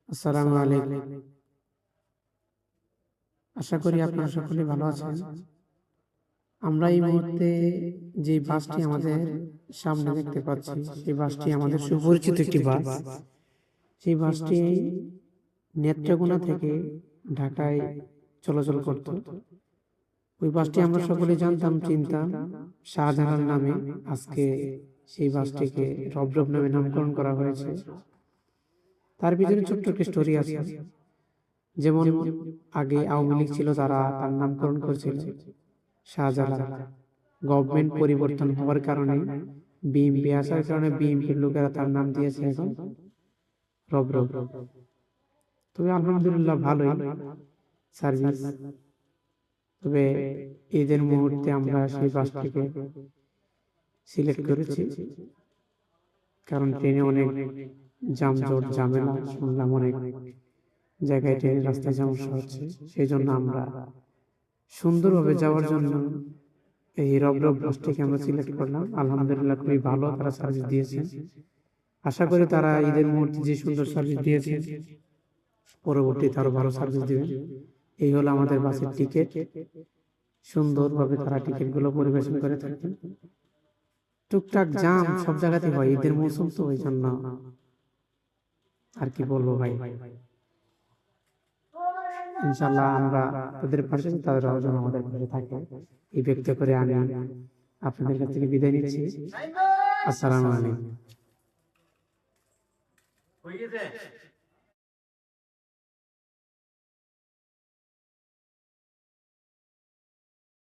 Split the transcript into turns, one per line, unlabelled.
আসসালামু আলাইকুম। আশা করি আপনারা সকলে ভালো আছেন। আমরা এই মুহূর্তে যে বাসটি আমাদের সামনে দেখতে পাচ্ছি, সেই বাসটি আমাদের সুপরিচিত একটি বাস। সেই বাসটি নেত্রকোনা থেকে ঢাকায় চলাচল করত। ওই বাসটি আমরা সকলে জানতাম, চিনতাম শাহজালাল নামে। আজকে সেই বাসটিকে রবরব নামে নামকরণ করা হয়েছে। তার পিছনে ছোট্ট একটি স্টোরি আছে। যেমন আগে আওয়ামী লীগ ছিল, তার নামকরণ করেছিল শাহজালাল। গভর্নমেন্ট পরিবর্তন হওয়ার কারণে, বিএনপি আসার কারণে বিএনপির লোকেরা তার নাম দিয়েছে এখন রবরব। তবে আলহামদুলিল্লাহ ভালোই সার্ভিস। তবে ঈদের মুহূর্তে আমরা সেই বাসটিকে সিলেক্ট করেছি, কারণ ট্রেনে অনেক যানজট ঝামেলা, শুনলাম অনেক জায়গায় ট্রেনের রাস্তায় সমস্যা হচ্ছে। সেই জন্য আমরা সুন্দরভাবে যাওয়ার জন্য এই রবরব বাসটিকে আমরা সিলেক্ট করলাম। আলহামদুলিল্লাহ খুবই ভালো তারা সার্ভিস দিয়েছে। আশা করি তারা ঈদের মুহূর্তে যে সুন্দর সার্ভিস দিয়েছে, পরবর্তীতে আরো ভালো সার্ভিস দিবে। এই হলো আমাদের বাসের টিকিট। সুন্দরভাবে তারা টিকিট গুলো পরিবেশন করে থাকেন। টুকটাক জাম সব জায়গাতে হয়, ঈদের মৌসুম তো ওই জন্য। আর কি বলবো ভাই, ইনশাল্লাহ আমরা তাদের পাশে, তারাও যেন আমাদের পাশে থাকে, এই ব্যক্ত করে আমি আপনাদের কাছ থেকে বিদায় নিচ্ছি। আসসালামু আলাইকুম।